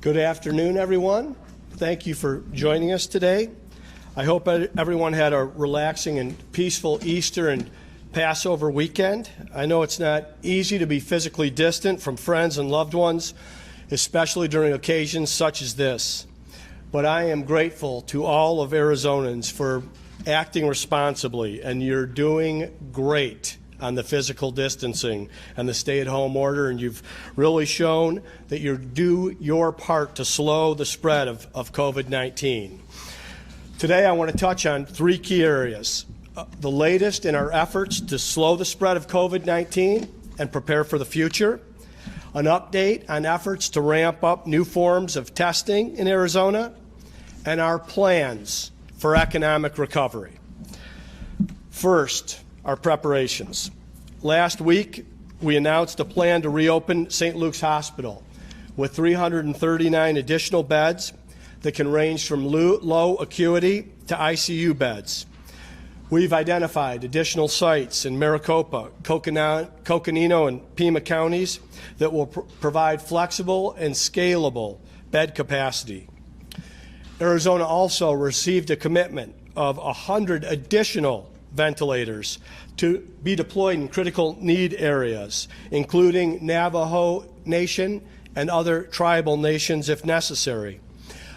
Good afternoon, everyone. Thank you for joining us today. I hope everyone had a relaxing and peaceful Easter and Passover weekend. I know it's not easy to be physically distant from friends and loved ones, especially during occasions such as this. But I am grateful to all of Arizonans for acting responsibly, and you're doing great on the physical distancing and the stay-at-home order, and you've really shown that you do your part to slow the spread of COVID-19. Today I want to touch on three key areas. The latest in our efforts to slow the spread of COVID-19 and prepare for the future, an update on efforts to ramp up new forms of testing in Arizona, and our plans for economic recovery. First, our preparations. Last week, we announced a plan to reopen St. Luke's Hospital with 339 additional beds that can range from low acuity to ICU beds. We've identified additional sites in Maricopa, Coconino, and Pima counties that will provide flexible and scalable bed capacity. Arizona also received a commitment of 100 additional ventilators to be deployed in critical need areas, including Navajo Nation and other tribal nations if necessary.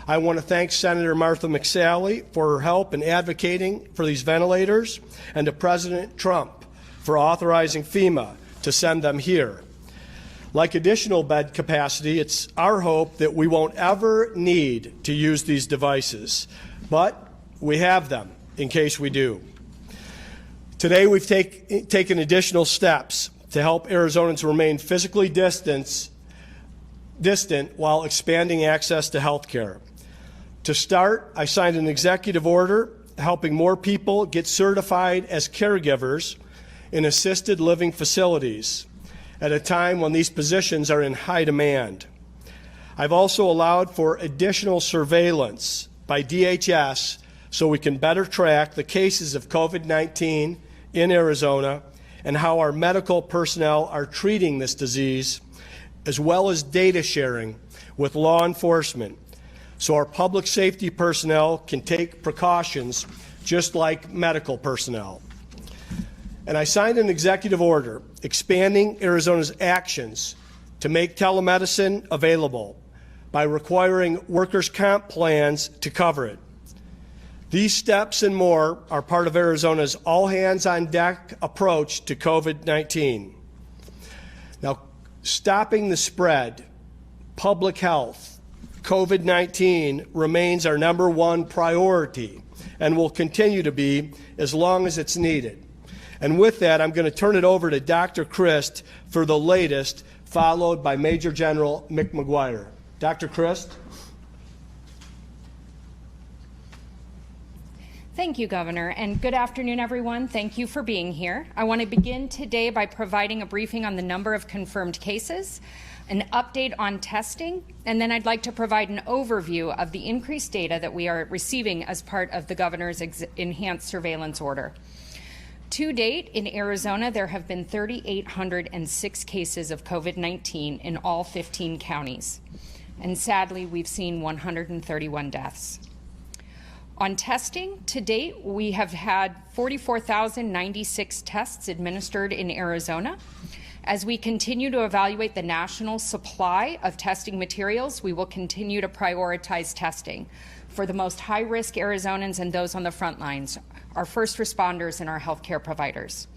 I want to thank Senator Martha McSally for her help in advocating for these ventilators, and to President Trump for authorizing FEMA to send them here. Like additional bed capacity, it's our hope that we won't ever need to use these devices, but we have them in case we do. Today we've taken additional steps to help Arizonans remain physically distant while expanding access to health care. To start, I signed an executive order helping more people get certified as caregivers in assisted living facilities at a time when these positions are in high demand. I've also allowed for additional surveillance by DHS so we can better track the cases of COVID-19 in Arizona and how our medical personnel are treating this disease, as well as data sharing with law enforcement, so our public safety personnel can take precautions just like medical personnel. And I signed an executive order expanding Arizona's actions to make telemedicine available by requiring workers' comp plans to cover it. These steps and more are part of Arizona's all-hands-on-deck approach to COVID-19. Now, stopping the spread, public health, COVID-19 remains our #1 priority and will continue to be as long as it's needed. And with that, I'm going to turn it over to Dr. Christ for the latest, followed by Major General Mick McGuire. Dr. Christ? Thank you, Governor, and good afternoon, everyone. Thank you for being here. I want to begin today by providing a briefing on the number of confirmed cases, an update on testing, and then I'd like to provide an overview of the increased data that we are receiving as part of the Governor's enhanced surveillance order. To date, in Arizona, there have been 3,806 cases of COVID-19 in all 15 counties, and sadly, we've seen 131 deaths. On testing, to date, we have had 44,096 tests administered in Arizona. As we continue to evaluate the national supply of testing materials, we will continue to prioritize testing for the most high-risk Arizonans and those on the front lines, our first responders and our healthcare providers.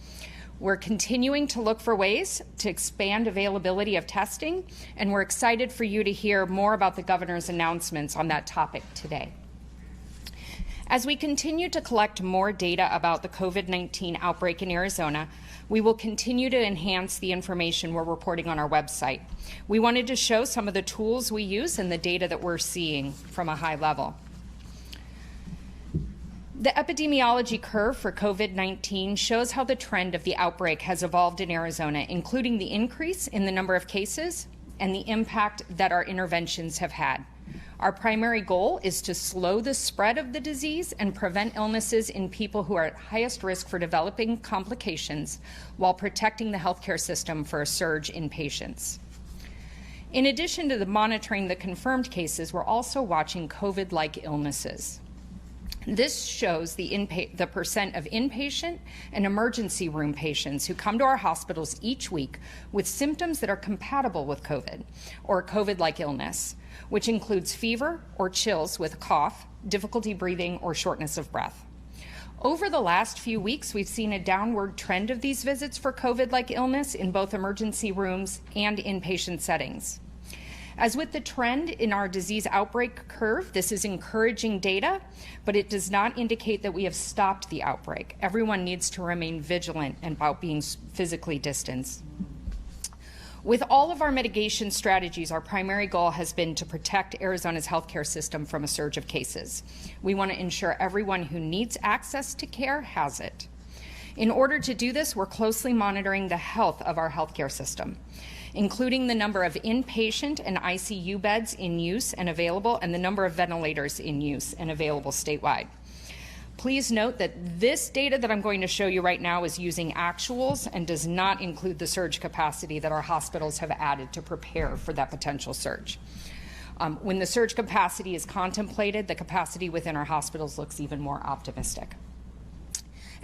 We're continuing to look for ways to expand availability of testing, and we're excited for you to hear more about the Governor's announcements on that topic today. As we continue to collect more data about the COVID-19 outbreak in Arizona, we will continue to enhance the information we're reporting on our website. We wanted to show some of the tools we use and the data that we're seeing from a high level. The epidemiology curve for COVID-19 shows how the trend of the outbreak has evolved in Arizona, including the increase in the number of cases and the impact that our interventions have had. Our primary goal is to slow the spread of the disease and prevent illnesses in people who are at highest risk for developing complications while protecting the healthcare system for a surge in patients. In addition to the monitoring the confirmed cases, we're also watching COVID-like illnesses. This shows the percent of inpatient and emergency room patients who come to our hospitals each week with symptoms that are compatible with COVID or COVID-like illness, which includes fever or chills with cough, difficulty breathing, or shortness of breath. Over the last few weeks, we've seen a downward trend of these visits for COVID-like illness in both emergency rooms and inpatient settings. As with the trend in our disease outbreak curve, this is encouraging data, but it does not indicate that we have stopped the outbreak. Everyone needs to remain vigilant about being physically distanced. With all of our mitigation strategies, our primary goal has been to protect Arizona's healthcare system from a surge of cases. We want to ensure everyone who needs access to care has it. In order to do this, we're closely monitoring the health of our healthcare system, including the number of inpatient and ICU beds in use and available, and the number of ventilators in use and available statewide. Please note that this data that I'm going to show you right now is using actuals and does not include the surge capacity that our hospitals have added to prepare for that potential surge. When the surge capacity is contemplated, the capacity within our hospitals looks even more optimistic.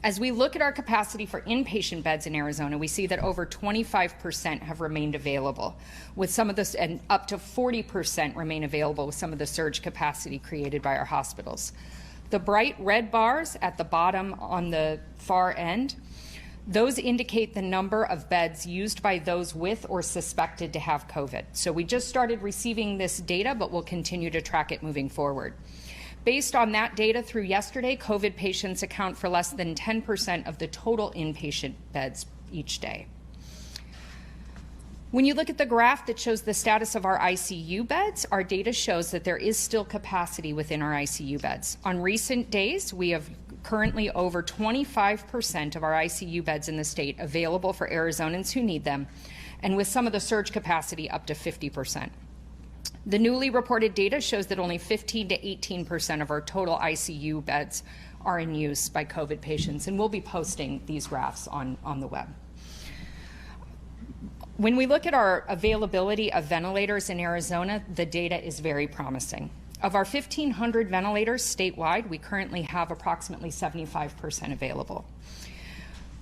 As we look at our capacity for inpatient beds in Arizona, we see that over 25% have remained available, with some of this, and up to 40% remain available with some of the surge capacity created by our hospitals. The bright red bars at the bottom on the far end, those indicate the number of beds used by those with or suspected to have COVID. So we just started receiving this data, but we'll continue to track it moving forward. Based on that data through yesterday, COVID patients account for less than 10% of the total inpatient beds each day. When you look at the graph that shows the status of our ICU beds, our data shows that there is still capacity within our ICU beds. On recent days, we have currently over 25% of our ICU beds in the state available for Arizonans who need them, and with some of the surge capacity up to 50%. The newly reported data shows that only 15 to 18% of our total ICU beds are in use by COVID patients, and we'll be posting these graphs on the web. When we look at our availability of ventilators in Arizona, the data is very promising. Of our 1,500 ventilators statewide, we currently have approximately 75% available.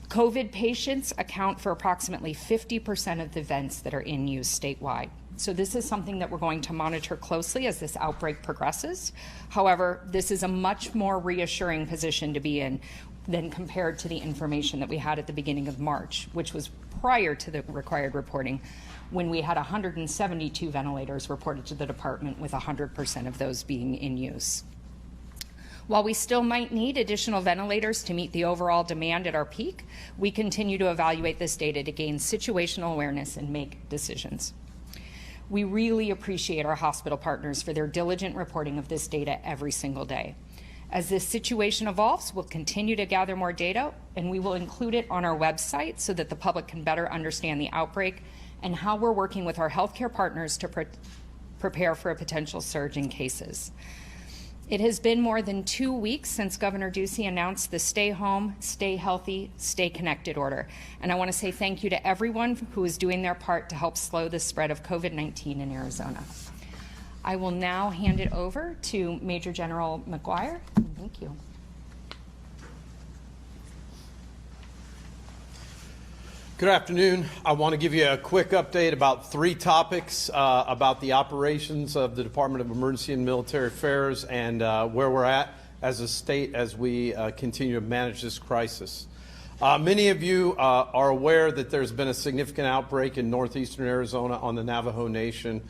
COVID patients account for approximately 50% of the vents that are in use statewide. So this is something that we're going to monitor closely as this outbreak progresses. However, this is a much more reassuring position to be in than compared to the information that we had at the beginning of March, which was prior to the required reporting, when we had 172 ventilators reported to the department, with 100% of those being in use. While we still might need additional ventilators to meet the overall demand at our peak, we continue to evaluate this data to gain situational awareness and make decisions. We really appreciate our hospital partners for their diligent reporting of this data every single day. As this situation evolves, we'll continue to gather more data, and we will include it on our website so that the public can better understand the outbreak and how we're working with our healthcare partners to prepare for a potential surge in cases. It has been more than 2 weeks since Governor Ducey announced the Stay Home, Stay Healthy, Stay Connected order. And I want to say thank you to everyone who is doing their part to help slow the spread of COVID-19 in Arizona. I will now hand it over to Major General McGuire. Thank you. Good afternoon. I want to give you a quick update about 3 topics about the operations of the Department of Emergency and Military Affairs and where we're at as a state as we continue to manage this crisis. Many of you are aware that there's been a significant outbreak in northeastern Arizona on the Navajo Nation.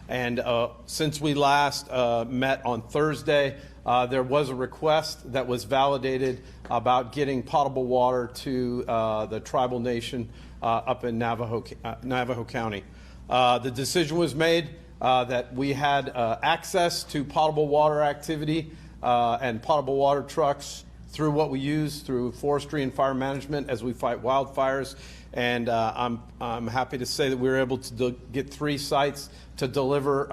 And since we last met on Thursday, there was a request that was validated about getting potable water to the tribal nation up in Navajo County. The decision was made that we had access to potable water activity and potable water trucks through what we use through forestry and fire management as we fight wildfires. And I'm happy to say that we were able to get 3 sites to deliver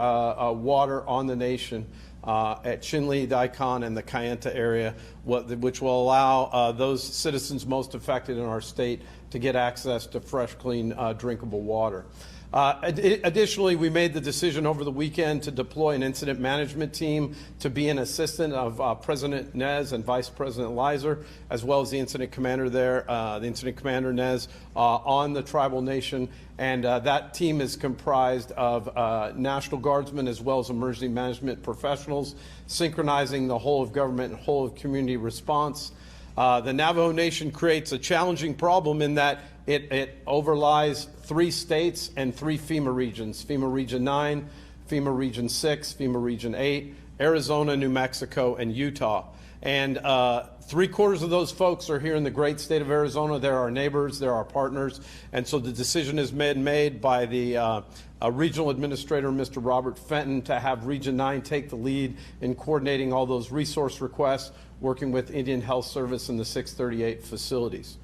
water on the nation at Chinle, Daikon, and the Kayenta area, which will allow those citizens most affected in our state to get access to fresh, clean, drinkable water. Additionally, we made the decision over the weekend to deploy an incident management team to be an assistant of President Nez and Vice President Leiser, as well as the incident commander there, the incident commander Nez, on the tribal nation. And that team is comprised of National Guardsmen as well as emergency management professionals, synchronizing the whole of government and whole of community response. The Navajo Nation creates a challenging problem in that it overlies 3 states and 3 FEMA regions: FEMA Region 9, FEMA Region 6, FEMA Region 8, Arizona, New Mexico, and Utah. And 3/4 of those folks are here in the great state of Arizona. They're our neighbors, they're our partners. And so the decision has been made by the regional administrator, Mr. Robert Fenton, to have Region 9 take the lead in coordinating all those resource requests, working with Indian Health Service and the 638 facilities.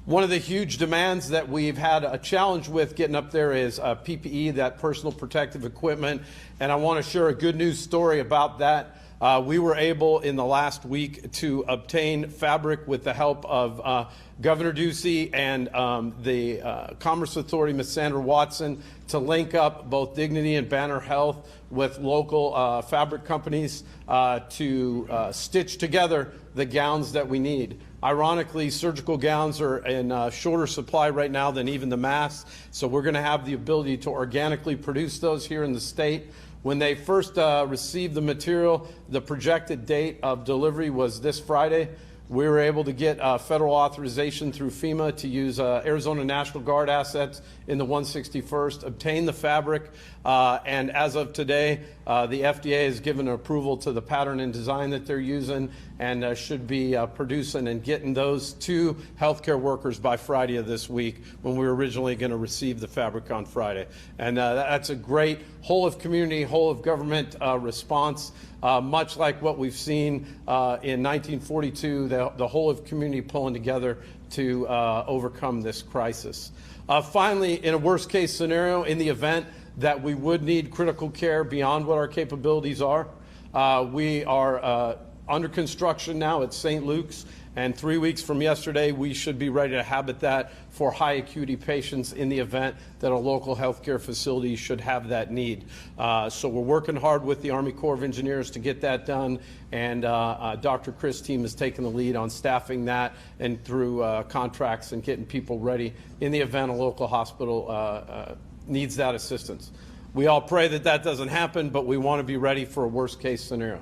One of the huge demands that we've had a challenge with getting up there is PPE, that personal protective equipment, and I want to share a good news story about that. We were able in the last week to obtain fabric with the help of Governor Ducey and the Commerce Authority, Ms. Sandra Watson, to link up both Dignity and Banner Health with local fabric companies to stitch together the gowns that we need. Ironically, surgical gowns are in shorter supply right now than even the masks, so we're going to have the ability to organically produce those here in the state. When they first received the material, the projected date of delivery was this Friday. We were able to get federal authorization through FEMA to use Arizona National Guard assets in the 161st, obtain the fabric, and as of today, the FDA has given approval to the pattern and design that they're using, and should be producing and getting those to healthcare workers by Friday of this week, when we were originally going to receive the fabric on Friday. And that's a great whole of community, whole of government response. Much like what we've seen in 1942, the whole of community pulling together to overcome this crisis. Finally, in a worst case scenario, in the event that we would need critical care beyond what our capabilities are, we are under construction now at St. Luke's, and 3 weeks from yesterday, we should be ready to habitat for high acuity patients in the event that a local healthcare facility should have that need. So we're working hard with the Army Corps of Engineers to get that done, and Dr. Chris' team has taken the lead on staffing that and through contracts and getting people ready in the event a local hospital needs that assistance. We all pray that that doesn't happen, but we want to be ready for a worst case scenario.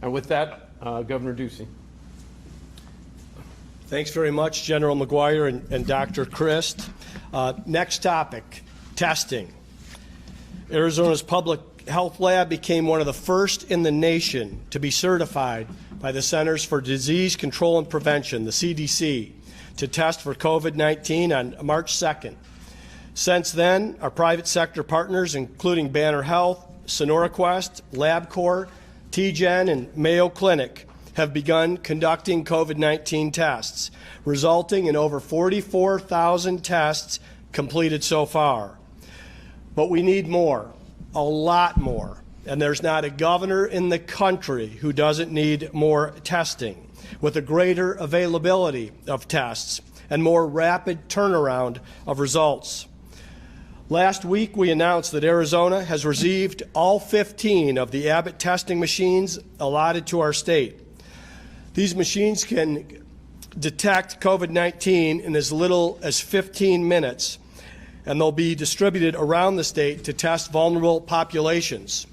And with that, Governor Ducey. Thanks very much, General McGuire and Dr. Christ. Next topic, testing. Arizona's Public Health Lab became one of the first in the nation to be certified by the Centers for Disease Control and Prevention, the CDC, to test for COVID-19 on March 2nd. Since then, our private sector partners, including Banner Health, SonoraQuest, LabCorp, TGen, and Mayo Clinic, have begun conducting COVID-19 tests, resulting in over 44,000 tests completed so far. But we need more, a lot more, and there's not a governor in the country who doesn't need more testing, with a greater availability of tests and more rapid turnaround of results. Last week, we announced that Arizona has received all 15 of the Abbott testing machines allotted to our state. These machines can detect COVID-19 in as little as 15 minutes, and they'll be distributed around the state to test vulnerable populations.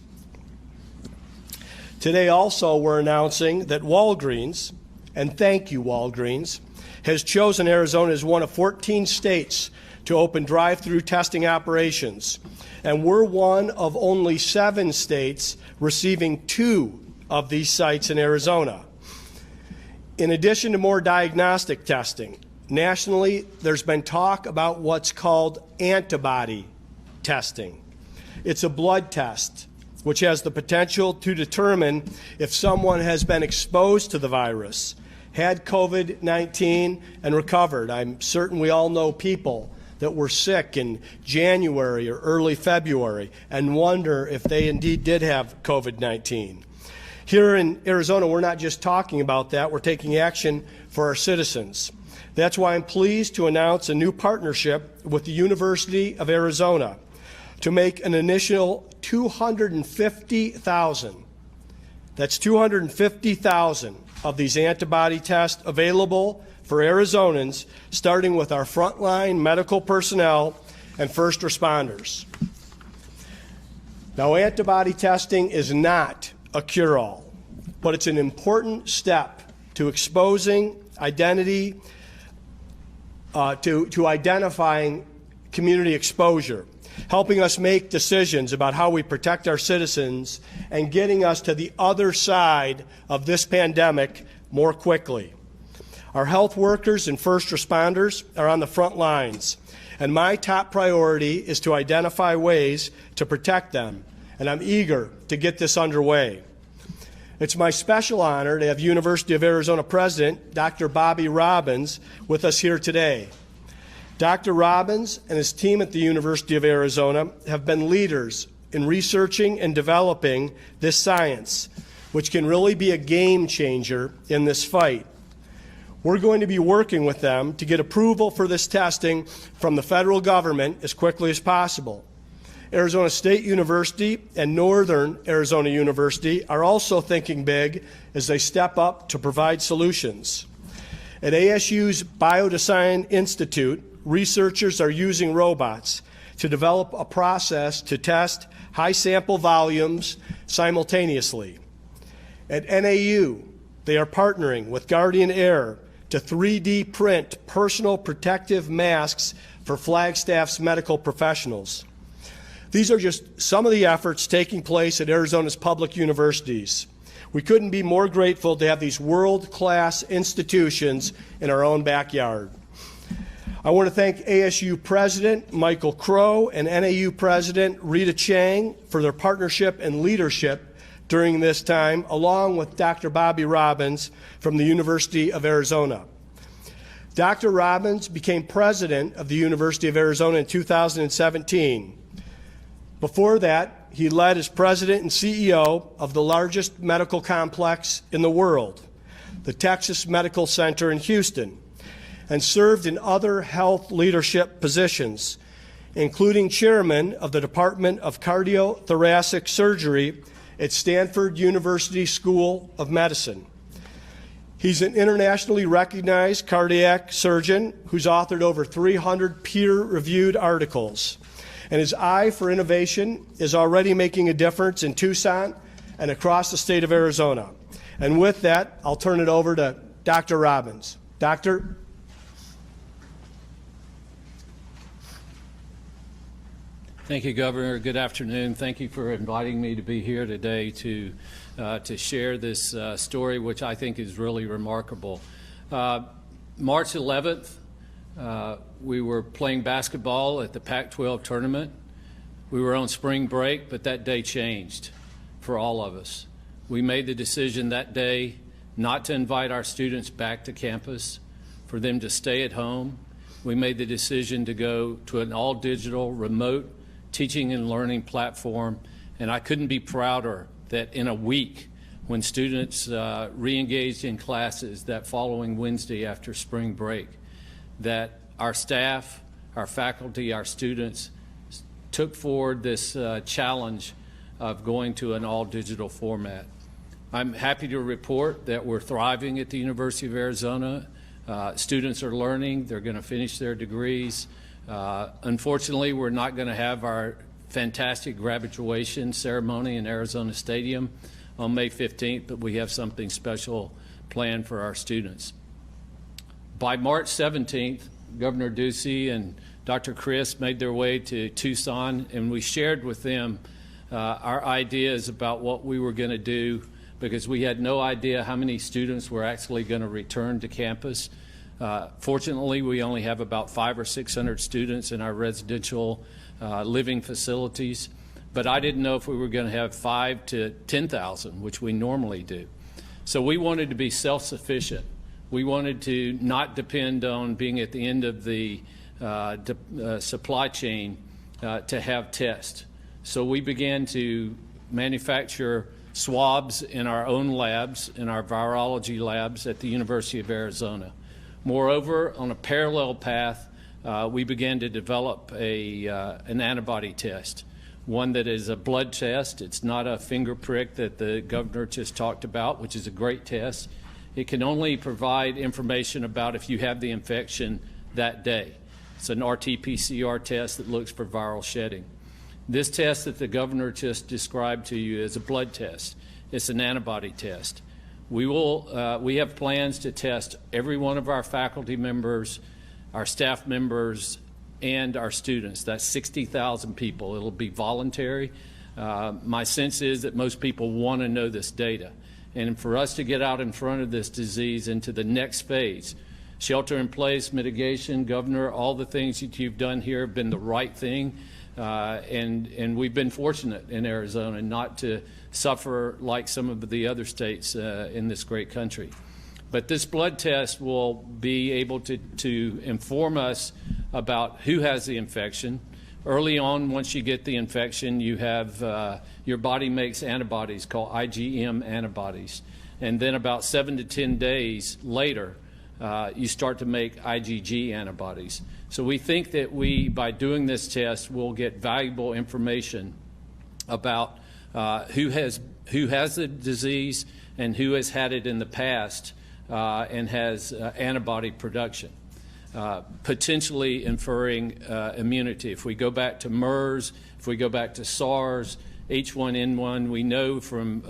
Today also we're announcing that Walgreens, and thank you Walgreens, has chosen Arizona as one of 14 states to open drive-through testing operations, and we're one of only 7 states receiving 2 of these sites in Arizona. In addition to more diagnostic testing, nationally there's been talk about what's called antibody testing. It's a blood test which has the potential to determine if someone has been exposed to the virus, had COVID-19, and recovered. I'm certain we all know people that were sick in January or early February and wonder if they indeed did have COVID-19. Here in Arizona, we're not just talking about that, we're taking action for our citizens. That's why I'm pleased to announce a new partnership with the University of Arizona to make an initial 250,000. That's 250,000 of these antibody tests available for Arizonans, starting with our frontline medical personnel and first responders. Now, antibody testing is not a cure-all, but it's an important step to exposing identity, to identifying community exposure, helping us make decisions about how we protect our citizens, and getting us to the other side of this pandemic more quickly. Our health workers and first responders are on the front lines, and my top priority is to identify ways to protect them, and I'm eager to get this underway. It's my special honor to have University of Arizona President Dr. Bobby Robbins with us here today. Dr. Robbins and his team at the University of Arizona have been leaders in researching and developing this science, which can really be a game changer in this fight. We're going to be working with them to get approval for this testing from the federal government as quickly as possible. Arizona State University and Northern Arizona University are also thinking big as they step up to provide solutions. At ASU's Biodesign Institute, researchers are using robots to develop a process to test high sample volumes simultaneously. At NAU, they are partnering with Guardian Air to 3D print personal protective masks for Flagstaff's medical professionals. These are just some of the efforts taking place at Arizona's public universities. We couldn't be more grateful to have these world-class institutions in our own backyard. I want to thank ASU President Michael Crow and NAU President Rita Chang for their partnership and leadership during this time, along with Dr. Bobby Robbins from the University of Arizona. Dr. Robbins became president of the University of Arizona in 2017. Before that, he led as president and CEO of the largest medical complex in the world, the Texas Medical Center in Houston, and served in other health leadership positions, including chairman of the Department of Cardiothoracic Surgery at Stanford University School of Medicine. He's an internationally recognized cardiac surgeon who's authored over 300 peer-reviewed articles. And his eye for innovation is already making a difference in Tucson and across the state of Arizona. And with that, I'll turn it over to Dr. Robbins. Doctor? Thank you, Governor. Good afternoon. Thank you for inviting me to be here today to share this story, which I think is really remarkable. March 11th, we were playing basketball at the Pac-12 tournament. We were on spring break, but that day changed for all of us. We made the decision that day not to invite our students back to campus, for them to stay at home. We made the decision to go to an all-digital, remote teaching and learning platform, and I couldn't be prouder that in a week, when students re-engaged in classes that following Wednesday after spring break, that our staff, our faculty, our students took forward this challenge of going to an all-digital format. I'm happy to report that we're thriving at the University of Arizona. Students are learning. They're going to finish their degrees. Unfortunately, we're not going to have our fantastic graduation ceremony in Arizona Stadium on May 15th, but we have something special planned for our students. By March 17th, Governor Ducey and Dr. Chris made their way to Tucson, and we shared with them our ideas about what we were going to do, because we had no idea how many students were actually going to return to campus. Fortunately, we only have about 500 or 600 students in our residential living facilities, but I didn't know if we were going to have 5,000 to 10,000, which we normally do. So we wanted to be self-sufficient. We wanted to not depend on being at the end of the supply chain to have tests. So we began to manufacture swabs in our own labs, in our virology labs at the University of Arizona. Moreover, on a parallel path, we began to develop an antibody test. one that is a blood test. It's not a finger prick that the governor just talked about, which is a great test. It can only provide information about if you have the infection that day. It's an RT-PCR test that looks for viral shedding. This test that the governor just described to you is a blood test. It's an antibody test. We have plans to test every one of our faculty members, our staff members, and our students. That's 60,000 people. It'll be voluntary. My sense is that most people want to know this data. And for us to get out in front of this disease into the next phase, shelter in place, mitigation, Governor, all the things that you've done here have been the right thing. And we've been fortunate in Arizona not to suffer like some of the other states in this great country. But this blood test will be able to inform us about who has the infection. Early on, once you get the infection, you have your body makes antibodies called IgM antibodies. And then about 7 to 10 days later, you start to make IgG antibodies. So we think that by doing this test, we'll get valuable information about who has the disease and who has had it in the past and has antibody production. Potentially inferring immunity. If we go back to MERS, if we go back to SARS, H1N1, we know from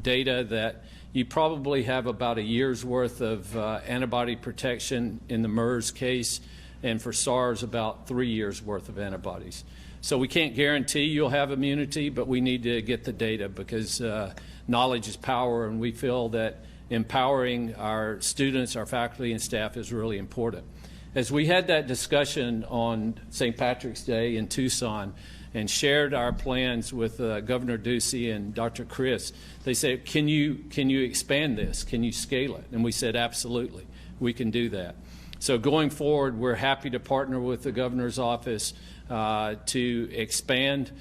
data that you probably have about a year's worth of antibody protection in the MERS case, and for SARS about 3 years worth of antibodies. So we can't guarantee you'll have immunity, but we need to get the data because knowledge is power, and we feel that empowering our students, our faculty, and staff is really important. As we had that discussion on St. Patrick's Day in Tucson and shared our plans with Governor Ducey and Dr. Chris, they said, can you expand this? Can you scale it? And we said, absolutely, we can do that. So going forward, we're happy to partner with the governor's office to expand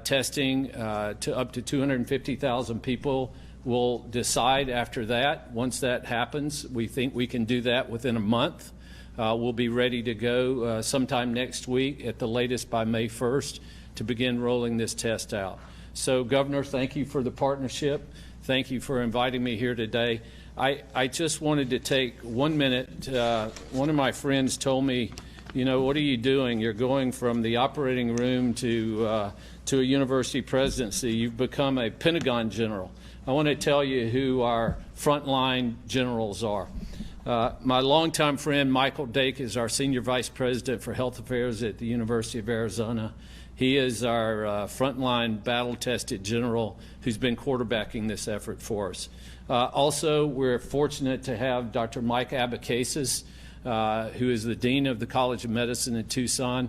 testing to up to 250,000 people. We'll decide after that. Once that happens, we think we can do that within a month. We'll be ready to go sometime next week, at the latest by May 1st, to begin rolling this test out. So, Governor, thank you for the partnership. Thank you for inviting me here today. I just wanted to take 1 minute. One of my friends told me, you know, what are you doing? You're going from the operating room to a university presidency. You've become a Pentagon general. I want to tell you who our frontline generals are. My longtime friend, Michael Dake, is our Senior Vice President for Health Affairs at the University of Arizona. He is our frontline battle-tested general who's been quarterbacking this effort for us. Also, we're fortunate to have Dr. Mike Abacakis, who is the Dean of the College of Medicine in Tucson,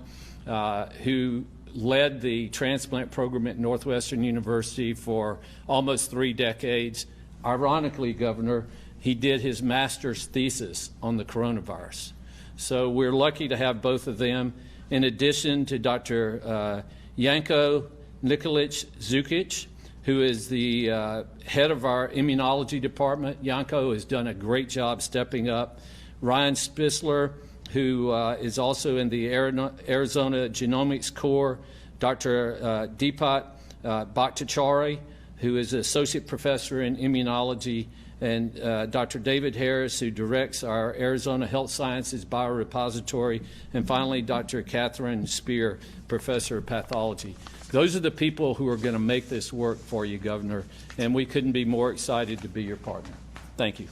who led the transplant program at Northwestern University for almost 3 decades. Ironically, Governor, he did his master's thesis on the coronavirus. So we're lucky to have both of them, in addition to Dr. Janko Nikolic-Zukic, who is the head of our immunology department. Janko has done a great job stepping up. Ryan Spisler, who is also in the Arizona Genomics Corps. Dr. Deepak Bhattacharya, who is associate professor in immunology, and Dr. David Harris, who directs our Arizona Health Sciences Biorepository, and finally Dr. Catherine Spear, professor of pathology. Those are the people who are going to make this work for you, Governor, and we couldn't be more excited to be your partner. Thank you.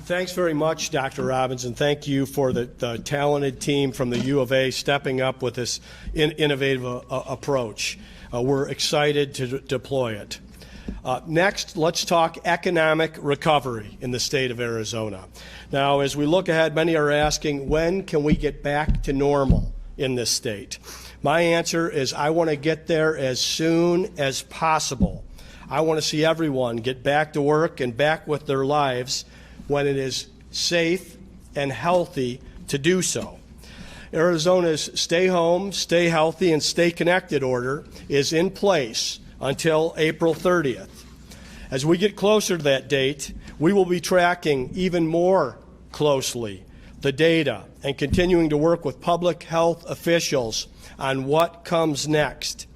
Thanks very much, Dr. Robbins, and thank you for the talented team from the U of A stepping up with this innovative approach. We're excited to deploy it. Next, let's talk economic recovery in the state of Arizona. Now, as we look ahead, many are asking, when can we get back to normal in this state? My answer is I want to get there as soon as possible. I want to see everyone get back to work and back with their lives when it is safe and healthy to do so. Arizona's stay home, stay healthy, and stay connected order is in place until April 30th. As we get closer to that date, we will be tracking even more closely the data, and continuing to work with public health officials on what comes next.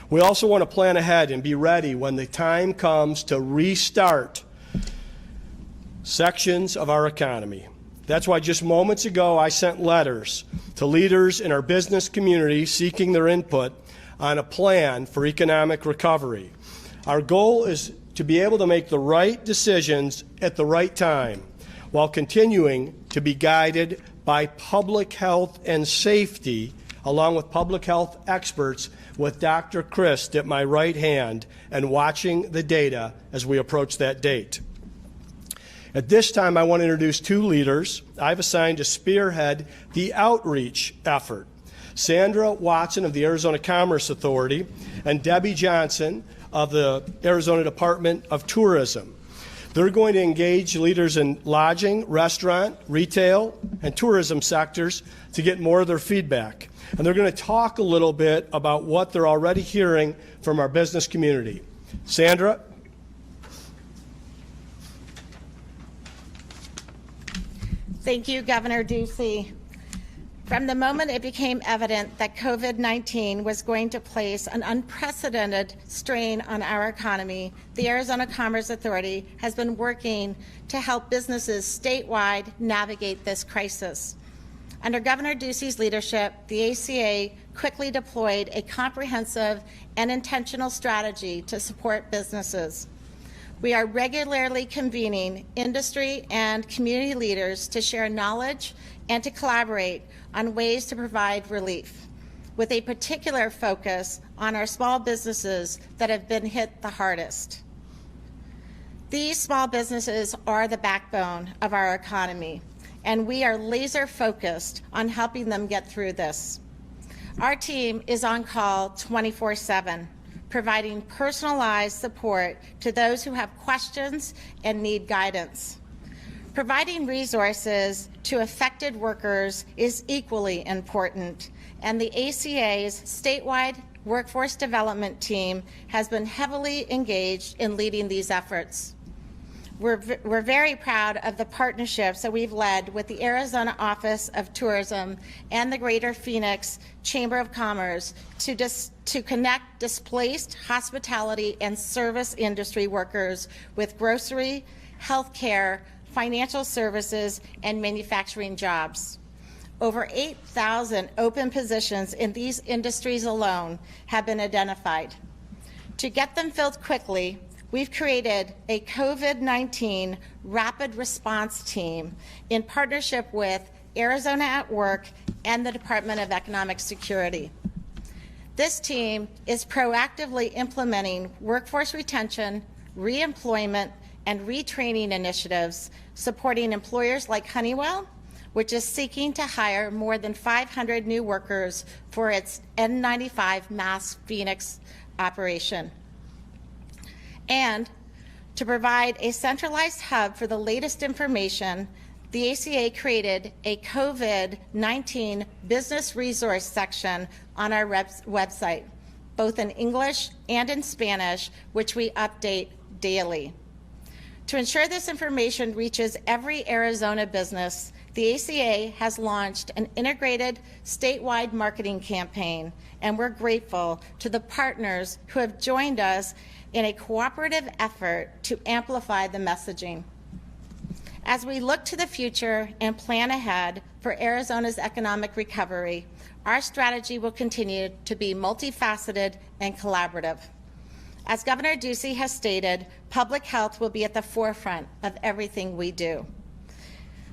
We also want to plan ahead and be ready when the time comes to restart sections of our economy. That's why just moments ago I sent letters to leaders in our business community seeking their input on a plan for economic recovery. Our goal is to be able to make the right decisions at the right time while continuing to be guided by public health and safety, along with public health experts, with Dr. Christ at my right hand and watching the data as we approach that date. At this time, I want to introduce two leaders I've assigned to spearhead the outreach effort. Sandra Watson of the Arizona Commerce Authority and Debbie Johnson of the Arizona Department of Tourism. They're going to engage leaders in lodging, restaurant, retail, and tourism sectors to get more of their feedback. And they're going to talk a little bit about what they're already hearing from our business community. Sandra? Thank you, Governor Ducey. From the moment it became evident that COVID-19 was going to place an unprecedented strain on our economy, the Arizona Commerce Authority has been working to help businesses statewide navigate this crisis. Under Governor Ducey's leadership, the ACA quickly deployed a comprehensive and intentional strategy to support businesses. We are regularly convening industry and community leaders to share knowledge and to collaborate on ways to provide relief, with a particular focus on our small businesses that have been hit the hardest. These small businesses are the backbone of our economy, and we are laser focused on helping them get through this. Our team is on call 24/7, providing personalized support to those who have questions and need guidance. Providing resources to affected workers is equally important, and the ACA's statewide workforce development team has been heavily engaged in leading these efforts. We're very proud of the partnerships that we've led with the Arizona Office of Tourism and the Greater Phoenix Chamber of Commerce to connect displaced hospitality and service industry workers with grocery, healthcare, financial services, and manufacturing jobs. Over 8,000 open positions in these industries alone have been identified. To get them filled quickly, we've created a COVID-19 rapid response team in partnership with Arizona at Work and the Department of Economic Security. This team is proactively implementing workforce retention, reemployment, and retraining initiatives supporting employers like Honeywell, which is seeking to hire more than 500 new workers for its N95 mass Phoenix operation. And to provide a centralized hub for the latest information, the ACA created a COVID-19 business resource section on our website, both in English and in Spanish, which we update daily. To ensure this information reaches every Arizona business, the ACA has launched an integrated statewide marketing campaign, and we're grateful to the partners who have joined us in a cooperative effort to amplify the messaging. As we look to the future and plan ahead for Arizona's economic recovery, our strategy will continue to be multifaceted and collaborative. As Governor Ducey has stated, public health will be at the forefront of everything we do.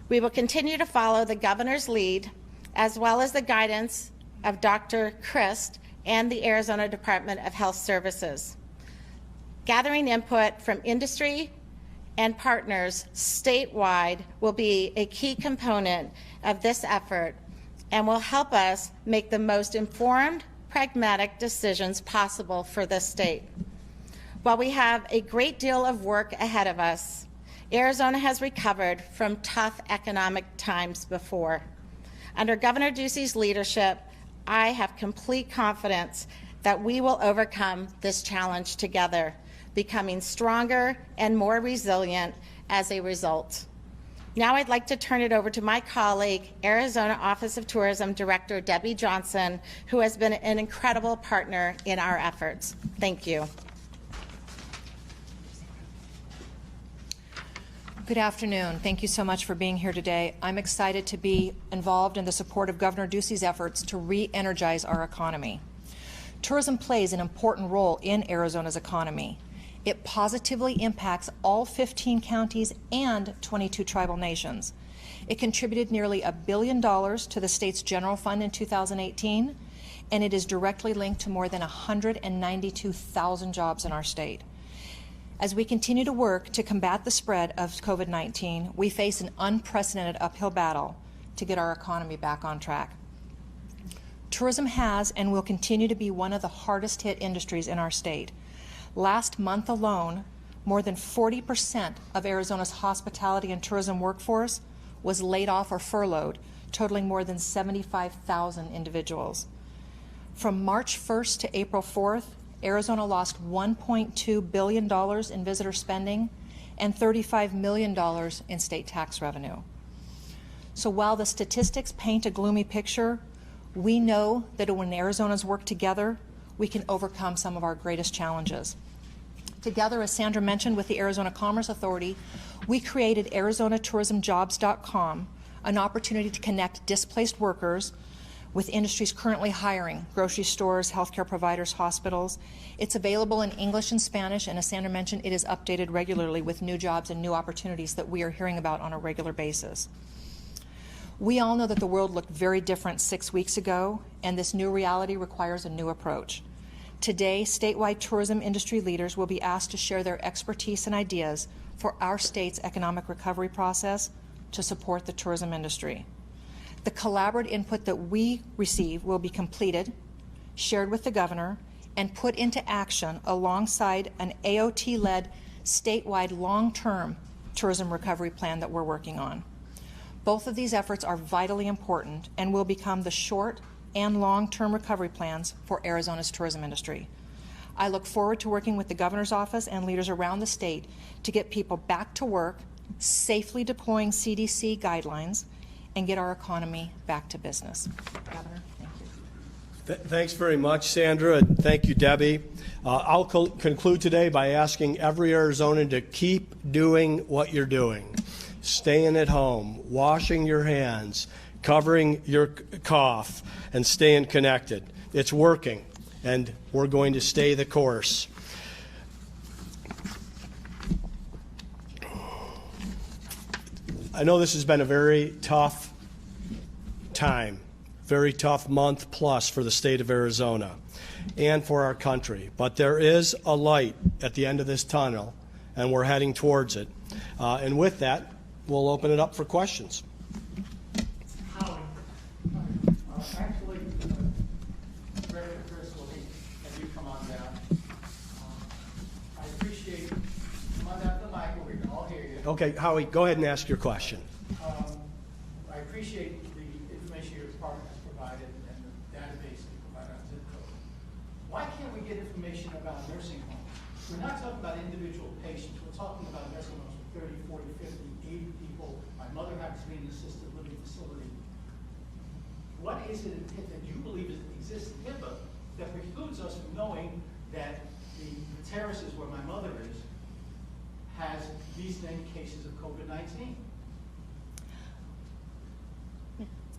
We will continue to follow the governor's lead, as well as the guidance of Dr. Christ and the Arizona Department of Health Services. Gathering input from industry and partners statewide will be a key component of this effort and will help us make the most informed, pragmatic decisions possible for this state. While we have a great deal of work ahead of us, Arizona has recovered from tough economic times before. Under Governor Ducey's leadership, I have complete confidence that we will overcome this challenge together, becoming stronger and more resilient as a result. Now I'd like to turn it over to my colleague, Arizona Office of Tourism Director Debbie Johnson, who has been an incredible partner in our efforts. Thank you. Good afternoon. Thank you so much for being here today. I'm excited to be involved in the support of Governor Ducey's efforts to re-energize our economy. Tourism plays an important role in Arizona's economy. It positively impacts all 15 counties and 22 tribal nations. It contributed nearly $1 billion to the state's general fund in 2018, and it is directly linked to more than 192,000 jobs in our state. As we continue to work to combat the spread of COVID-19, we face an unprecedented uphill battle to get our economy back on track. Tourism has and will continue to be one of the hardest hit industries in our state. Last month alone, more than 40% of Arizona's hospitality and tourism workforce was laid off or furloughed, totaling more than 75,000 individuals. From March 1st to April 4th, Arizona lost $1.2 billion in visitor spending and $35 million in state tax revenue. So while the statistics paint a gloomy picture, we know that when Arizonans work together, we can overcome some of our greatest challenges. Together, as Sandra mentioned, with the Arizona Commerce Authority, we created ArizonaTourismJobs.com, an opportunity to connect displaced workers with industries currently hiring, grocery stores, healthcare providers, hospitals. It's available in English and Spanish, and as Sandra mentioned, it is updated regularly with new jobs and new opportunities that we are hearing about on a regular basis. We all know that the world looked very different 6 weeks ago, and this new reality requires a new approach. Today, statewide tourism industry leaders will be asked to share their expertise and ideas for our state's economic recovery process to support the tourism industry. The collaborative input that we receive will be completed, shared with the governor, and put into action alongside an AOT-led statewide long-term tourism recovery plan that we're working on. Both of these efforts are vitally important and will become the short and long-term recovery plans for Arizona's tourism industry. I look forward to working with the governor's office and leaders around the state to get people back to work, safely deploying CDC guidelines, and get our economy back to business. Governor, thank you. Thanks very much, Sandra, and thank you, Debbie. I'll conclude today by asking every Arizonan to keep doing what you're doing. Staying at home, washing your hands, covering your cough, and staying connected. It's working, and we're going to stay the course. I know this has been a very tough time, very tough month plus for the state of Arizona and for our country, but there is a light at the end of this tunnel, and we're heading towards it. And with that, we'll open it up for questions. Actually, Director Chris, will have you come on down. I appreciate, come on down to the mic where we can all hear you. Okay, Howie, go ahead and ask your question. I appreciate the information your department has provided and the database you provided on zip code. Why can't we get information about nursing homes? We're not talking about individual patients. We're talking about nursing homes with 30, 40, 50, 80 people. My mother happens to be in an assisted living facility. What is it that you believe exists in HIPAA that precludes us from knowing that the terraces where my mother is has these many cases of COVID-19?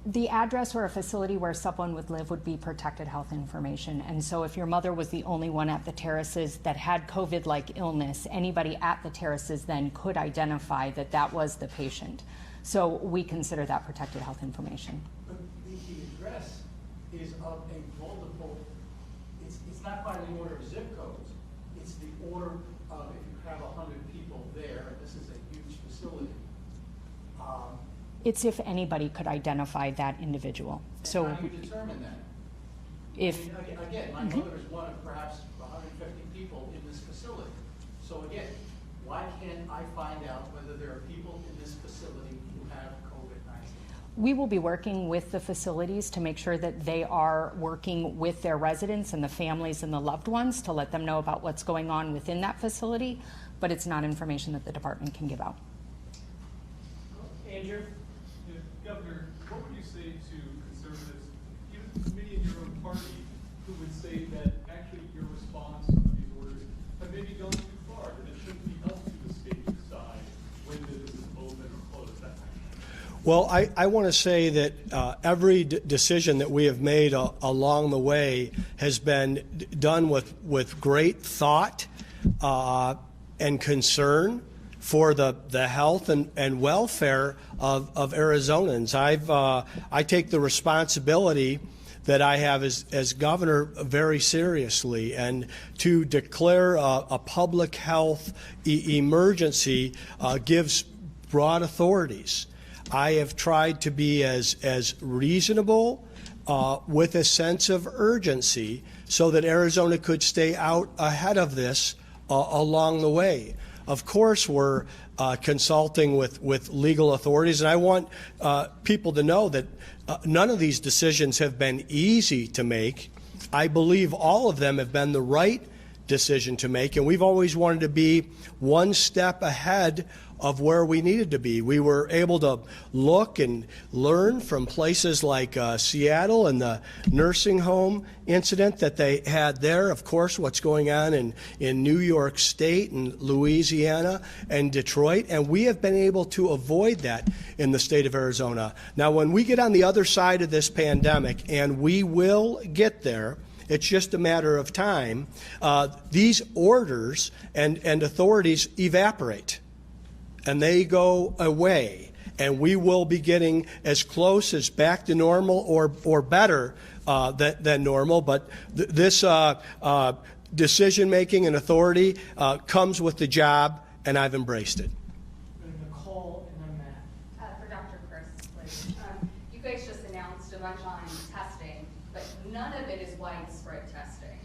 The address or a facility where someone would live would be protected health information. And so if your mother was the only one at the terraces that had COVID-like illness, anybody at the terraces then could identify that that was the patient. So we consider that protected health information. But the address is of a multiple, it's not by the order of zip codes. It's the order of if you have 100 people there, and this is a huge facility. It's if anybody could identify that individual. So how do you determine that? if, I mean, again, my mother is one of perhaps 150 people in this facility. So again, why can't I find out whether there are people in this facility who have COVID-19? we will be working with the facilities to make sure that they are working with their residents and the families and the loved ones to let them know about what's going on within that facility, but it's not information that the department can give out. Major. Governor, what would you say to conservatives, even many in your own party, who would say that actually your response to these orders have maybe gone too far, that it shouldn't be up to the state to decide when businesses open or close, that kind of thing? Well, I want to say that every decision that we have made along the way has been done with great thought and concern for the health and welfare of Arizonans. I take the responsibility that I have as governor very seriously, and to declare a public health emergency gives broad authorities. I have tried to be as reasonable with a sense of urgency so that Arizona could stay out ahead of this along the way. Of course, we're consulting with legal authorities, and I want people to know that none of these decisions have been easy to make. I believe all of them have been the right decision to make, and we've always wanted to be one step ahead of where we needed to be. We were able to look and learn from places like Seattle and the nursing home incident that they had there. Of course, what's going on in New York State and Louisiana and Detroit, and we have been able to avoid that in the state of Arizona. Now, when we get on the other side of this pandemic, and we will get there, it's just a matter of time, these orders and authorities evaporate. And they go away, and we will be getting as close as back to normal or better than normal. But this decision-making and authority comes with the job, and I've embraced it. Nicole and then Matt. For Dr. Chris, please. You guys just announced a bunch on testing, but none of it is widespread testing.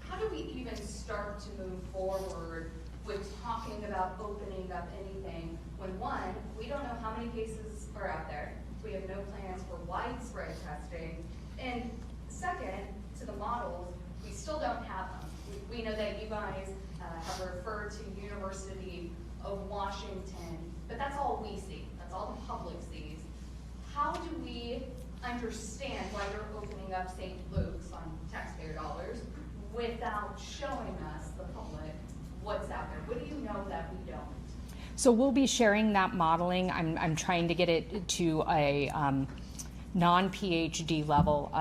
How do we even start to move forward with talking about opening up anything when, one, we don't know how many cases are out there, we have no plans for widespread testing, and second, to the models, we still don't have them. We know that you guys have referred to University of Washington, but that's all we see, that's all the public sees. How do we understand why you're opening up St. Luke's on taxpayer dollars without showing us, the public, what's out there? What do you know that we don't? So we'll be sharing that modeling. I'm trying to get it to a non-PhD level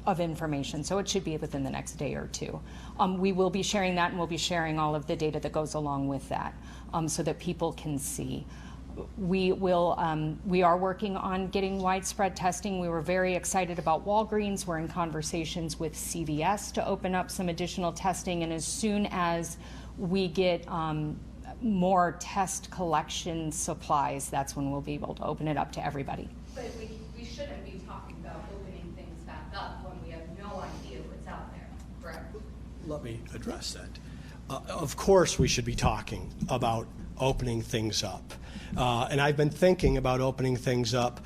of information, so it should be within the next day or two. We will be sharing that, and we'll be sharing all of the data that goes along with that, so that people can see. We are working on getting widespread testing. We were very excited about Walgreens. We're in conversations with CVS to open up some additional testing, and as soon as we get more test collection supplies, that's when we'll be able to open it up to everybody. But we shouldn't be talking about opening things back up when we have no idea what's out there, correct? Let me address that. Of course, we should be talking about opening things up. And I've been thinking about opening things up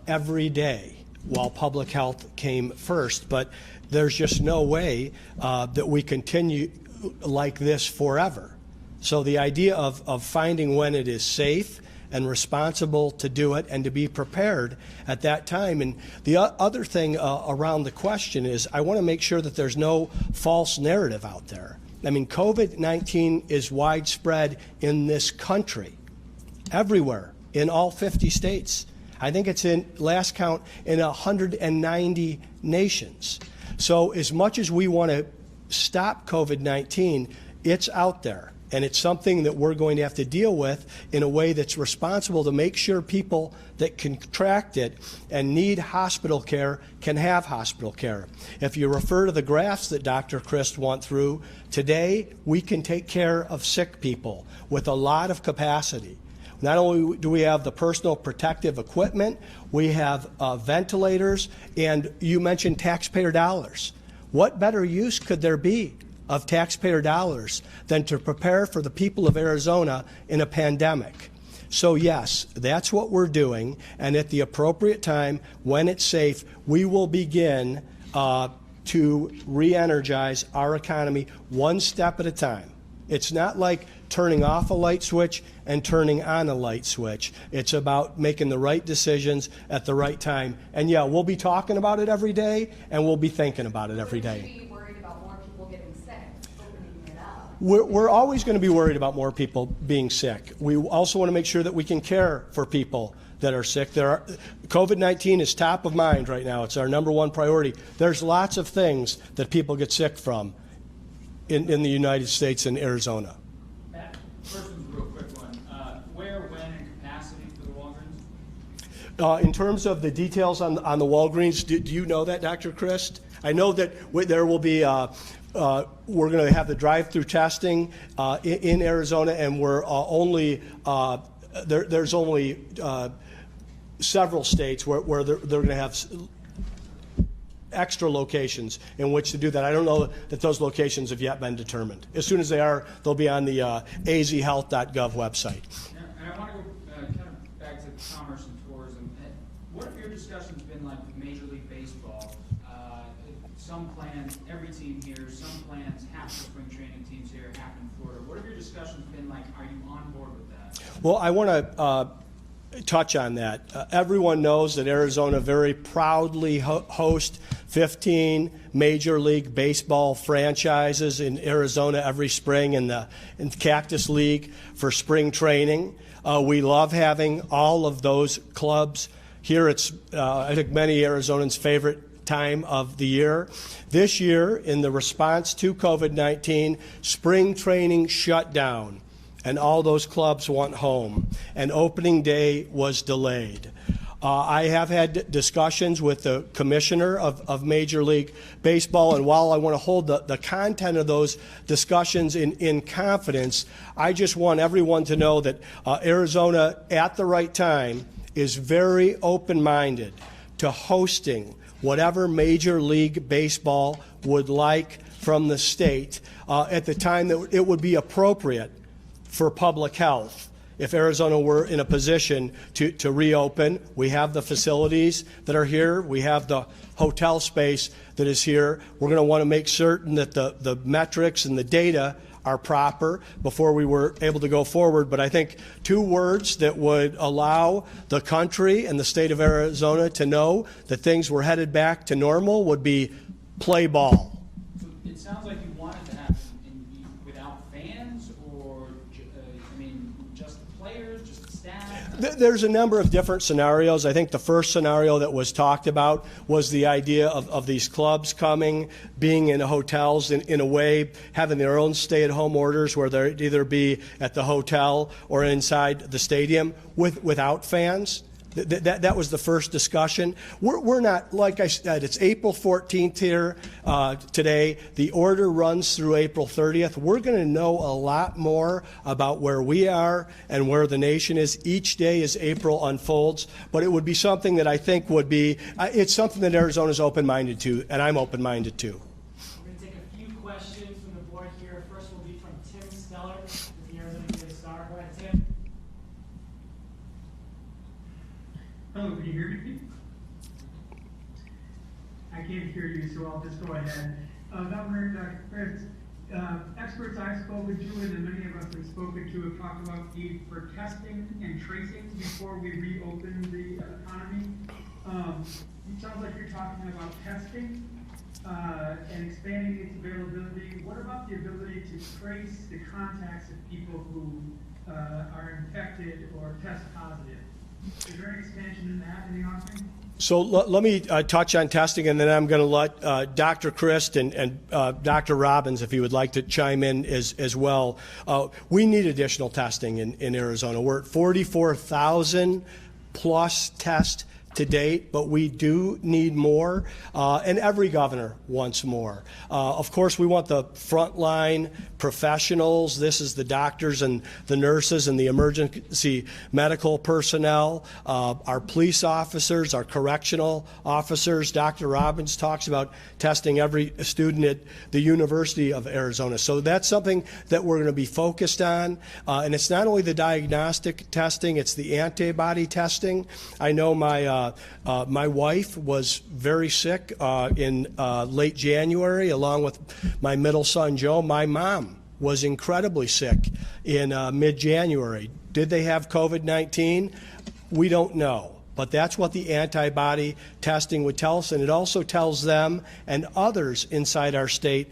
every day while public health came first, but there's just no way that we continue like this forever. So the idea of finding when it is safe and responsible to do it and to be prepared at that time. And the other thing around the question is I want to make sure that there's no false narrative out there. I mean, COVID-19 is widespread in this country, everywhere, in all 50 states. I think it's in, last count, in 190 nations. So as much as we want to stop COVID-19, it's out there. And it's something that we're going to have to deal with in a way that's responsible to make sure people that contract it and need hospital care can have hospital care. If you refer to the graphs that Dr. Christ went through, today we can take care of sick people with a lot of capacity. Not only do we have the personal protective equipment, we have ventilators, and you mentioned taxpayer dollars. What better use could there be of taxpayer dollars than to prepare for the people of Arizona in a pandemic? So yes, that's what we're doing, and at the appropriate time, when it's safe, we will begin to re-energize our economy one step at a time. It's not like turning off a light switch and turning on a light switch. It's about making the right decisions at the right time. And yeah, we'll be talking about it every day, and we'll be thinking about it every day. Should we be worried about more people getting sick, opening it up? We're always going to be worried about more people being sick. We also want to make sure that we can care for people that are sick. COVID-19 is top of mind right now. It's our number one priority. There's lots of things that people get sick from in the United States and Arizona. Matt, first one's a real quick one. Where, when, and capacity for the Walgreens? In terms of the details on the Walgreens, do you know that, Dr. Christ? I know that there will be, we're going to have the drive-through testing in Arizona, and we're there's only several states where they're going to have extra locations in which to do that. I don't know that those locations have yet been determined. As soon as they are, they'll be on the azhealth.gov website. And I want to go kind of back to commerce and tourism. What have your discussions been like with Major League Baseball? Some plans, every team here, some plans, half the spring training teams here, half in Florida. What have your discussions been like? Are you on board with that? Well, I want to touch on that. Everyone knows that Arizona very proudly hosts 15 Major League Baseball franchises in Arizona every spring in the Cactus League for spring training. We love having all of those clubs here. It's, I think, many Arizonans' favorite time of the year. This year, in the response to COVID-19, spring training shut down, and all those clubs went home, and opening day was delayed. I have had discussions with the commissioner of Major League Baseball, and while I want to hold the content of those discussions in confidence, I just want everyone to know that Arizona, at the right time, is very open-minded to hosting whatever Major League Baseball would like from the state at the time that it would be appropriate for public health. If Arizona were in a position to reopen, we have the facilities that are here. We have the hotel space that is here. We're going to want to make certain that the metrics and the data are proper before we were able to go forward. But I think two words that would allow the country and the state of Arizona to know that things were headed back to normal would be play ball. So it sounds like you want it to happen without fans, or just the players, just the staff? There's a number of different scenarios. I think the first scenario that was talked about was the idea of these clubs coming, being in hotels in a way, having their own stay-at-home orders where they'd either be at the hotel or inside the stadium without fans. That was the first discussion. We're not, like I said, it's April 14th here today. The order runs through April 30th. We're going to know a lot more about where we are and where the nation is each day as April unfolds. But it would be something that I think would be, it's something that Arizona is open-minded to, and I'm open-minded to. We're going to take a few questions from the board here. First will be from Tim Steller with the Arizona Daily Star. Go ahead, Tim. Hello, can you hear me? I can't hear you, so I'll just go ahead. Governor, Dr. Fritz, experts I've spoken to and that many of us have spoken to have talked about need for testing and tracing before we reopen the economy. It sounds like you're talking about testing and expanding its availability. What about the ability to trace the contacts of people who are infected or test positive? Is there an expansion in that in the offering? So let me touch on testing, and then I'm going to let Dr. Christ and Dr. Robbins, if he would like to chime in as well. We need additional testing in Arizona. We're at 44,000 plus tests to date, but we do need more, and every governor wants more. Of course, we want the frontline professionals. This is the doctors and the nurses and the emergency medical personnel, our police officers, our correctional officers. Dr. Robbins talks about testing every student at the University of Arizona. So that's something that we're going to be focused on, and it's not only the diagnostic testing, it's the antibody testing. I know my wife was very sick in late January, along with my middle son, Joe. My mom was incredibly sick in mid-January. Did they have COVID-19? We don't know. But that's what the antibody testing would tell us, and it also tells them and others inside our state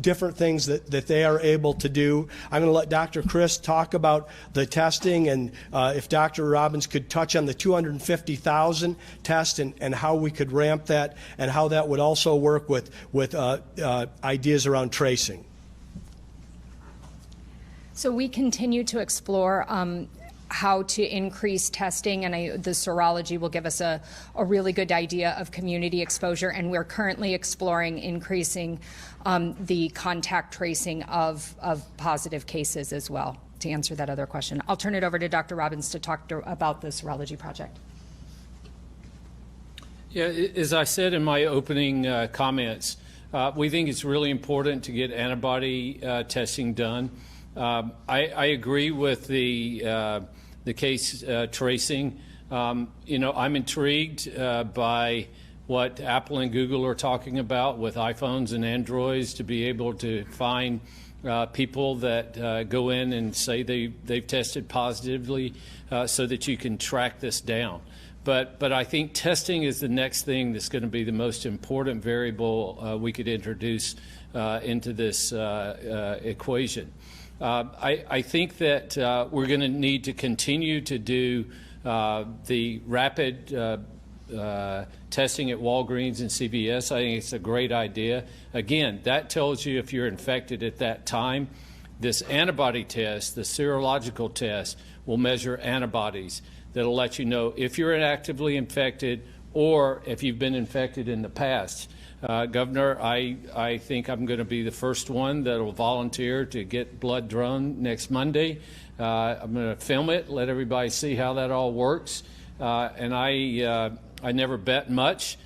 different things that they are able to do. I'm going to let Dr. Chris talk about the testing, and if Dr. Robbins could touch on the 250,000 tests and how we could ramp that, and how that would also work with ideas around tracing. So we continue to explore how to increase testing, and the serology will give us a really good idea of community exposure, and we're currently exploring increasing the contact tracing of positive cases as well, to answer that other question. I'll turn it over to Dr. Robbins to talk about the serology project. Yeah, as I said in my opening comments, we think it's really important to get antibody testing done. I agree with the case tracing. You know, I'm intrigued by what Apple and Google are talking about with iPhones and Androids, to be able to find people that go in and say they've tested positively, so that you can track this down. But I think testing is the next thing that's going to be the most important variable we could introduce into this equation. I think that we're going to need to continue to do the rapid testing at Walgreens and CVS. I think it's a great idea. Again, that tells you if you're infected at that time. This antibody test, the serological test, will measure antibodies that'll let you know if you're actively infected or if you've been infected in the past. Governor, I think I'm going to be the first one that will volunteer to get blood drawn next Monday. I'm going to film it, let everybody see how that all works. And I never bet much,